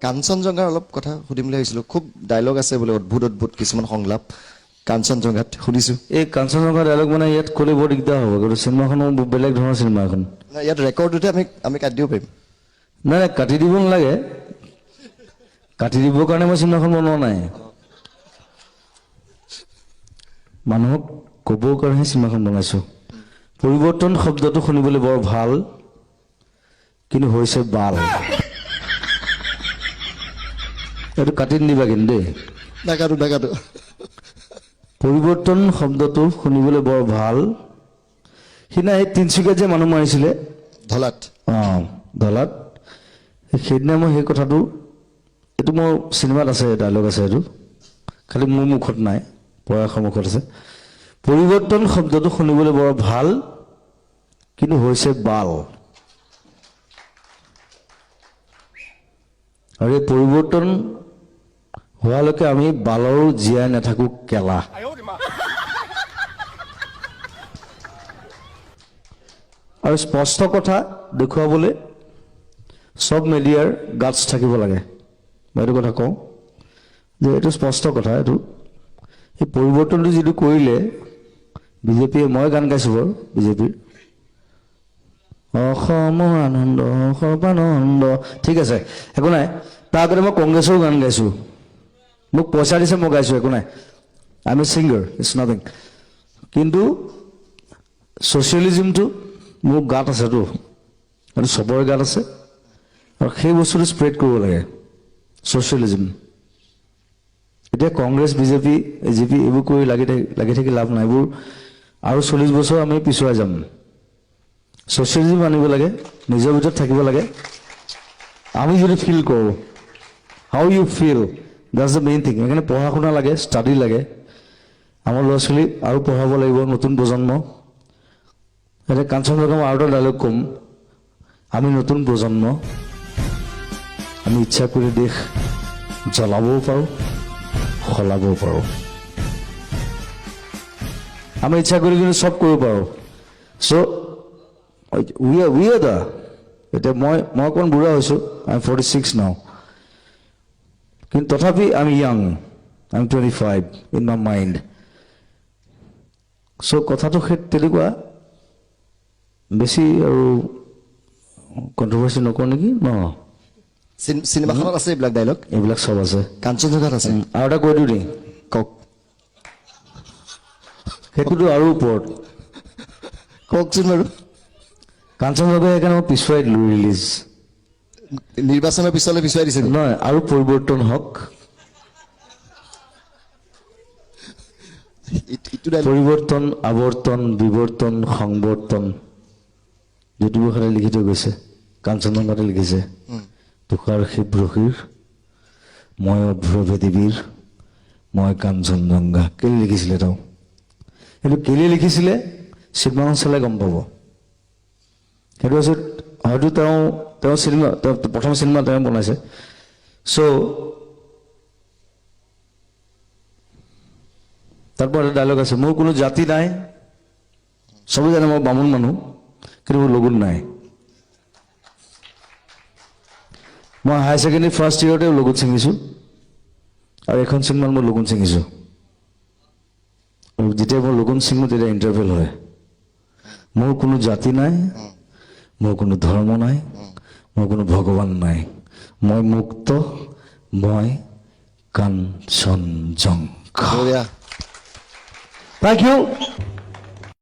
কাঞ্চনজংঘাৰ অলপ কথা সুধিম বুলি ভাবিছিলোঁ খুব ডায়লগ আছে বোলে অদ্ভুত অদ্ভুত কিছুমান সংলাপ কাঞ্চনজংঘাত শুনিছোঁ এই কাঞ্চনজংঘা ডায়লগ মানে ইয়াত ক'লে বৰ দিগদাৰ হ'ব কিন্তু চিনেমাখনো বেলেগ ধৰণৰ চিনেমা এখন ইয়াত ৰেকৰ্ডতে আমি কাটি দিব পাৰিম নাই নাই কাটি দিব নালাগে কাটি দিবৰ কাৰণে মই চিনেমাখন বনোৱা নাই মানুহক ক'বৰ কাৰণেহে চিনেমাখন বনাইছোঁ পৰিৱৰ্তন শব্দটো শুনিবলৈ বৰ ভাল কিন্তু হৈছে বাল এইটো কাটি নিদিবা কিন্তু দেই নাকাটো পৰিৱৰ্তন শব্দটো শুনিবলৈ বৰ ভাল সিদিনা এই তিনিচুকীয়াত যে মানুহ মাৰিছিলে ধলাত ধলাত সেইদিনা মই সেই কথাটো এইটো মোৰ চিনেমাত আছে ডায়লগ আছে এইটো খালি মোৰ মুখত নাই প্ৰয়াসৰ মুখত আছে পৰিৱৰ্তন শব্দটো শুনিবলৈ বৰ ভাল কিন্তু হৈছে বাল আৰু এই পৰিৱৰ্তন হোৱালৈকে আমি বালৰো জীয়াই নাথাকো কেলা আৰু স্পষ্ট কথা দেখুৱাবলৈ সব মিডিয়াৰ গাটছ থাকিব লাগে মই এইটো কথা কওঁ যে এইটো স্পষ্ট কথা এইটো এই পৰিৱৰ্তনটো যিটো কৰিলে বিজেপিয়ে মই গান গাইছোঁ বাৰু বিজেপিৰ অসমৰ আনন্দ সৰ্বানন্দ ঠিক আছে একো নাই তাৰ আগতে মই কংগ্ৰেছৰো গান গাইছোঁ মোক পইচা দিছে মই গাইছোঁ একো নাই I am a singer it's nothing কিন্তু ছ'চিয়েলিজিমটো মোৰ গাত আছেতো এইটো চবৰে গাত আছে আৰু সেই বস্তুটো স্প্ৰেড কৰিব লাগে ছ'চিয়েলিজিম এতিয়া কংগ্ৰেছ বিজেপি এজিপি এইবোৰ কৰি লাগি থাকি লাভ নাই এইবোৰ আৰু 40 বছৰ আমি পিছুৱাই যাম ছ'চিয়েলিজিম আনিব লাগে নিজৰ ভিতৰত থাকিব লাগে আমি যদি ফিল কৰোঁ how you feel that's the main thing সেইকাৰণে পঢ়া শুনা লাগে ষ্টাডি লাগে আমাৰ ল'ৰা ছোৱালী আৰু পঢ়াব লাগিব নতুন প্ৰজন্ম এতিয়া কাঞ্চনজংঘা আৰু এটা ডায়লগ ক'ম আমি নতুন প্ৰজন্ম আমি ইচ্ছা কৰি দেশ জ্বলাবও পাৰোঁ সলাবও পাৰোঁ আমি ইচ্ছা কৰি কিন্তু চব কৰিব পাৰোঁ চ' উই আৰ দা এতিয়া মই অকণ বুঢ়া হৈছোঁ আই এম 46 নাও কিন্তু তথাপি I am young I am 25 in my mind so' কথাটো সেই তেনেকুৱা বেছি আৰু কণ্ট্ৰভাৰ্চি নকৰোঁ নেকি ন চিনেমাখনত আছে এইবিলাক ডায়লগ এইবিলাক চব আছে কাঞ্চনজংঘাত আছে আৰু এটা কৈ দিওঁ দেই কওক সেইটোতো আৰু ওপৰত কওকচোন বাৰু কাঞ্চনজংঘা সেইকাৰণে মই পিছুৱাই দিলোঁ ৰিলিজ নিৰ্বাচনৰ পিছলৈ পিছুৱাই দিছে নহয় আৰু পৰিৱৰ্তন হওক পৰিৱৰ্তন আৱৰ্তন বিৱৰ্তন সংৱৰ্তন জ্যোতিপ্ৰসাদে লিখি থৈ গৈছে কাঞ্চনজংঘাতে লিখিছে তুষাৰ শিৱৰশীৰ মই অভ্ৰভেদীবীৰ মই কাঞ্চনজংঘা কেলে লিখিছিলে তেওঁ সেইটো কেলে লিখিছিলে চিনেমাখন চালে গম পাব সেইটো হৈছে হয়তো তেওঁ চিনেমা প্ৰথম চিনেমা তেওঁ বনাইছে চ' তাৰপৰা এটা ডায়লগ আছে মোৰ কোনো জাতি নাই চবেই জানে মই বামুণ মানুহ কিন্তু মোৰ লগুণ নাই মই হায়াৰ ছেকেণ্ডেৰী ফাৰ্ষ্ট ইয়েৰতে লগুণ ছিঙিছোঁ আৰু এখন চিনেমাত মই লগুণ ছিঙিছোঁ আৰু যেতিয়া মই লগুণ ছিঙো তেতিয়া ইণ্টাৰভেল হয় মোৰ কোনো জাতি নাই মোৰ কোনো ধৰ্ম নাই মোৰ কোনো ভগৱান নাই মই মুক্ত মই কাঞ্চনজংঘা বঢ়িয়া Thank you.